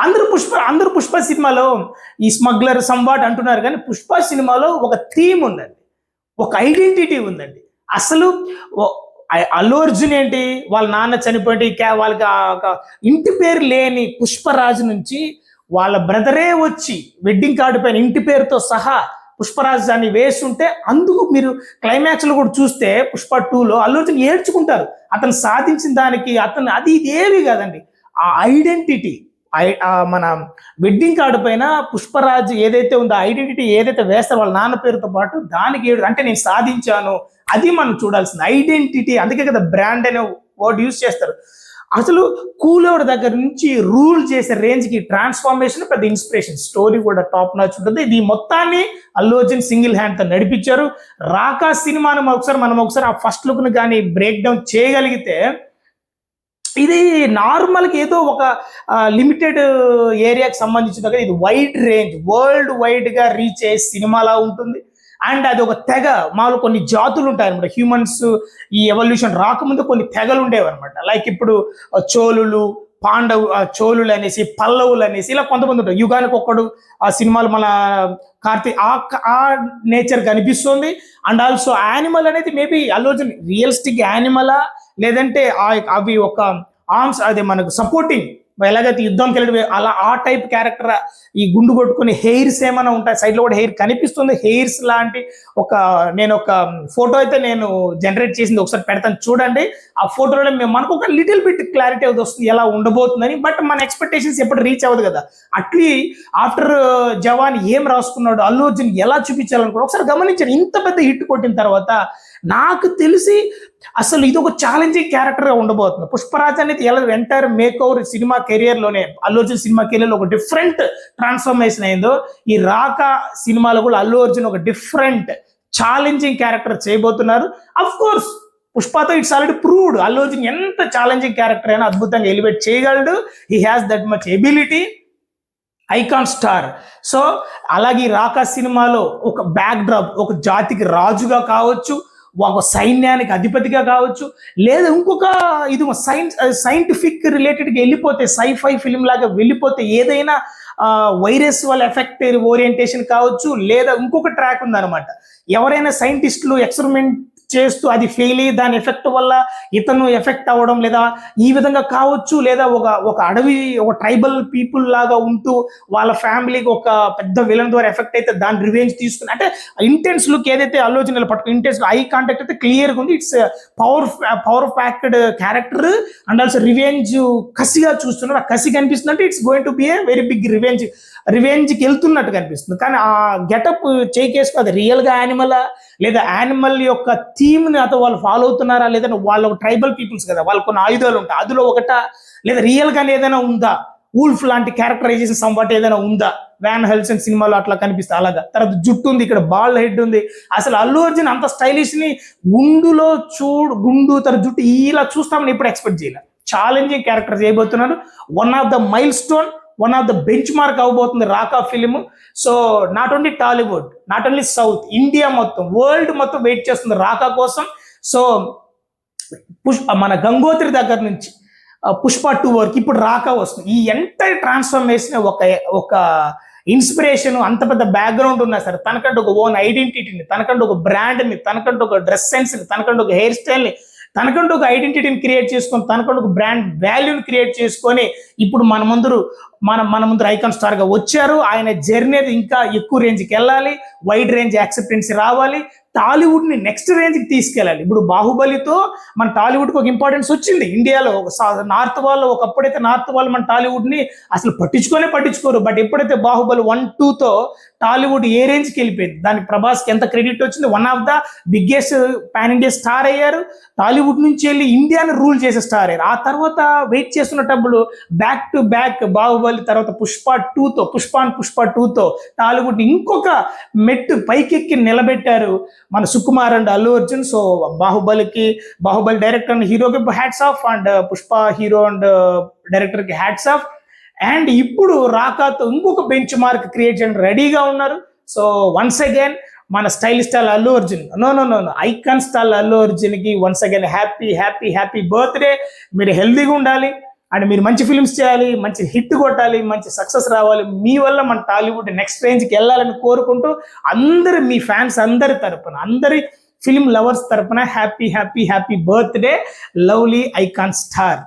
అందరూ పుష్ప సినిమాలో ఈ స్మగ్లర్ సంవాట్ అంటున్నారు కానీ పుష్ప సినిమాలో ఒక థీమ్ ఉందండి, ఒక ఐడెంటిటీ ఉందండి. అసలు అల్లు అర్జున్ ఏంటి, వాళ్ళ నాన్న చనిపోయి వాళ్ళకి ఇంటి పేరు లేని పుష్పరాజు నుంచి వాళ్ళ బ్రదరే వచ్చి వెడ్డింగ్ కార్డు పైన ఇంటి పేరుతో సహా పుష్పరాజు దాన్ని వేస్తుంటే అందుకు మీరు క్లైమాక్స్ లో కూడా చూస్తే పుష్ప 2లో అల్లు అర్జున్ ఏడ్చుకుంటారు. అతను సాధించిన దానికి అతను అది ఇది ఏవి కాదండి, ఆ ఐడెంటిటీ మన వెడ్డింగ్ కార్డు పైన పుష్పరాజ్ ఏదైతే ఉందో ఐడెంటిటీ ఏదైతే వేస్తారో వాళ్ళ నాన్న పేరుతో పాటు దానికి అంటే నేను సాధించాను, అది మనం చూడాల్సింది ఐడెంటిటీ. అందుకే కదా బ్రాండ్ అనే వర్డ్ యూజ్ చేస్తారు. అసలు కూలోడ్ దగ్గర నుంచి రూల్ చేసే రేంజ్ కి ట్రాన్స్ఫార్మేషన్ పెద్ద ఇన్స్పిరేషన్. స్టోరీ కూడా టాప్ నాచ్ ఉంటుంది. ఇది మొత్తాన్ని అల్లు అర్జున్ సింగిల్ హ్యాండ్ తో నడిపించారు. రాకా సినిమాను మనం ఒకసారి ఆ ఫస్ట్ లుక్ ను కానీ బ్రేక్ డౌన్ చేయగలిగితే ఇది నార్మల్గా ఏదో ఒక లిమిటెడ్ ఏరియాకి సంబంధించిన ఇది వైడ్ రేంజ్ వరల్డ్ వైడ్ గా రీచ్ అయ్యే సినిమాలా ఉంటుంది. అండ్ అది ఒక తెగ మామూలు కొన్ని జాతులు ఉంటాయి అనమాట. హ్యూమన్స్ ఈ ఎవల్యూషన్ రాకముందు కొన్ని తెగలు ఉండేవి అనమాట. లైక్ ఇప్పుడు చోళులు, చోళులు అనేసి, పల్లవులు అనేసి ఇలా కొంతమంది ఉంటారు. యుగానికి ఒక్కడు ఆ సినిమాలు మన ఆ నేచర్ కనిపిస్తుంది. అండ్ ఆల్సో యానిమల్ అనేది మేబీ అల్లు అర్జున్ రియలిస్టిక్ యానిమలా లేదంటే అవి ఒక ఆర్మ్స్ అదే మనకు సపోర్టింగ్ ఎలాగైతే యుద్ధానికి వెళ్ళి అలా ఆ టైప్ క్యారెక్టర్. ఈ గుండు కొట్టుకుని హెయిర్స్ ఏమైనా ఉంటాయి, సైడ్ లో కూడా హెయిర్ కనిపిస్తుంది. హెయిర్స్ లాంటి నేను ఒక ఫోటో అయితే నేను జనరేట్ చేసింది, ఒకసారి పెడతాను చూడండి. ఆ ఫోటోలో మనకు ఒక లిటిల్ బిట్ క్లారిటీ అవుతుంది వస్తుంది ఎలా ఉండబోతుందని. బట్ మన ఎక్స్పెక్టేషన్స్ ఎప్పుడు రీచ్ అవ్వదు కదా. అట్లీ ఆఫ్టర్ జవాన్ ఏం రాసుకున్నాడు, అల్లు అర్జున్ ఎలా చూపించాలనుకున్నాడు ఒకసారి గమనించాను. ఇంత పెద్ద హిట్ కొట్టిన తర్వాత నాకు తెలిసి అసలు ఇది ఒక ఛాలెంజింగ్ క్యారెక్టర్ గా ఉండబోతుంది. పుష్పరాజ్ అనేది ఎలా entire make over cinema career లోనే అల్లు అర్జున్ సినిమా కెరియర్ లో ఒక డిఫరెంట్ ట్రాన్స్ఫర్మేషన్ అయిందో, ఈ రాకా సినిమాలో కూడా అల్లు అర్జున్ ఒక డిఫరెంట్ ఛాలెంజింగ్ క్యారెక్టర్ చేయబోతున్నారు. అఫ్ కోర్స్ పుష్పతో it's already proved Allu Arjun ఎంత ఛాలెంజింగ్ క్యారెక్టర్ అయినా అద్భుతంగా ఎలివేట్ చేయగలడు. He has that much ability, icon star. So అలాగే రాకా సినిమాలో ఒక బ్యాక్ డ్రాప్, ఒక జాతికి రాజుగా కావచ్చు, ఒక సైన్యానికి అధిపతిగా కావచ్చు, లేదా ఇంకొక ఇది సైంటిఫిక్ రిలేటెడ్గా వెళ్ళిపోతే సైఫై ఫిలిం లాగా వెళ్ళిపోతే ఏదైనా వైరస్ వల్ల ఎఫెక్ట్ ఓరియంటేషన్ కావచ్చు, లేదా ఇంకొక ట్రాక్ ఉందన్నమాట. ఎవరైనా సైంటిస్టులు ఎక్స్పెరిమెంట్ చేస్తూ అది ఫెయిల్ అయ్యి దాని ఎఫెక్ట్ వల్ల ఇతను ఎఫెక్ట్ అవ్వడం లేదా ఈ విధంగా కావచ్చు, లేదా ఒక అడవి ఒక ట్రైబల్ పీపుల్ లాగా ఉంటూ వాళ్ళ ఫ్యామిలీకి ఒక పెద్ద విలన్ ద్వారా ఎఫెక్ట్ అయితే దాని రివెంజ్ తీసుకుని అంటే ఇంటెన్స్ లుక్ ఏదైతే ఆలోచనలు పట్టుకుని ఇంటెన్స్ ఐ కాంటాక్ట్ అయితే క్లియర్గా ఉంది. It's power packed character and also revenge కసిగా చూస్తున్నారు. ఆ కసి కనిపిస్తుంది అంటే it's going to be a very big రివెంజ్కి వెళ్తున్నట్టు కనిపిస్తుంది. కానీ ఆ గెటప్ చేకేసుకో అది రియల్గా యానిమల్ లేదా యానిమల్ యొక్క థీమ్ని అతను వాళ్ళు ఫాలో అవుతున్నారా లేదా వాళ్ళ ట్రైబల్ పీపుల్స్ కదా, వాళ్ళకు కొన్ని ఆయుధాలు ఉంటాయి, అందులో ఒకట లేదా రియల్గానే ఏదైనా ఉందా, వూల్ఫ్ లాంటి క్యారెక్టరైజేషన్ సంబట్ ఏదైనా ఉందా, వ్యాన్ హెల్సన్ సినిమాలో అట్లా కనిపిస్తుంది అలాగా. తర్వాత జుట్టు ఉంది, ఇక్కడ బాల్ హెడ్ ఉంది. అసలు అల్లు అర్జున్ అంత స్టైలిష్ ని గుండు తన జుట్టు ఇలా చూస్తామని ఎప్పుడు ఎక్స్పెక్ట్ చేయలేదు. ఛాలెంజింగ్ క్యారెక్టర్ చేయబోతున్నారు. One of the milestone, one of the benchmark అవబోతుంది Raka film. So not only Tollywood, not only south, India మొత్తం, వరల్డ్ మొత్తం వెయిట్ చేస్తుంది రాకా కోసం. సో మన గంగోత్రి దగ్గర నుంచి పుష్ప 2 వరకు ఇప్పుడు రాకా వస్తుంది. ఈ ఎంటైర్ ట్రాన్స్ఫర్మేషన్ ఒక ఇన్స్పిరేషన్, అంత పెద్ద బ్యాక్గ్రౌండ్ ఉన్నా సరే తనకంటే ఒక ఓన్ ఐడెంటిటీని, తనకంటే ఒక బ్రాండ్ని, తనకంటే ఒక డ్రెస్ సెన్స్ని, తనకంటే ఒక హెయిర్ స్టైల్ని, తనకంటూ ఒక ఐడెంటిటీని క్రియేట్ చేసుకొని, తనకంటూ ఒక బ్రాండ్ వాల్యూని క్రియేట్ చేసుకొని ఇప్పుడు మన ముందు ఐకాన్ స్టార్ గా వచ్చారు. ఆయన జర్నీ ఇంకా ఎక్కువ రేంజ్కి వెళ్ళాలి, వైడ్ రేంజ్ యాక్సెప్టెన్సీ రావాలి, టాలీవుడ్ ని నెక్స్ట్ రేంజ్ కి తీసుకెళ్ళాలి. ఇప్పుడు బాహుబలితో మన టాలీవుడ్ కి ఒక ఇంపార్టెన్స్ వచ్చింది ఇండియాలో. నార్త్ వాళ్ళు ఒకప్పుడైతే మన టాలీవుడ్ ని అసలు పట్టించుకోరు. బట్ ఎప్పుడైతే బాహుబలి 1, 2తో టాలీవుడ్ ఏ రేంజ్ కి వెళ్ళిపోయింది, దానికి ప్రభాస్కి ఎంత క్రెడిట్ వచ్చింది. One of the biggest pan India star అయ్యారు. టాలీవుడ్ నుంచి వెళ్ళి ఇండియాని రూల్ చేసే స్టార్ అయ్యారు. ఆ తర్వాత వెయిట్ చేస్తున్నప్పుడు బ్యాక్ టు బ్యాక్ బాహుబలి తర్వాత పుష్ప 2తో టాలీవుడ్ ఇంకొక మెట్టు పైకెక్కి నిలబెట్టారు మన Sukumar and Allu Arjun. So Baahubali director and హీరోకి hats off, and Pushpa hero and director కి హ్యాట్స్ ఆఫ్. అండ్ ఇప్పుడు రాకాతో ఇంకొక బెంచ్ మార్క్ క్రియేట్ చేయడం రెడీగా ఉన్నారు. సో వన్స్ అగైన్ మన style Allu Arjun, icon star Allu Arjun కి వన్స్ అగైన్ హ్యాపీ బర్త్డే. మీరు హెల్దీగా ఉండాలి అండ్ మీరు మంచి ఫిల్మ్స్ చేయాలి, మంచి హిట్ కొట్టాలి, మంచి సక్సెస్ రావాలి. మీ వల్ల మన టాలీవుడ్ నెక్స్ట్ రేంజ్కి వెళ్ళాలని కోరుకుంటూ అందరు మీ ఫ్యాన్స్ అందరి తరపున, అందరి ఫిల్మ్ లవర్స్ తరపున happy happy happy birthday lovely icon star.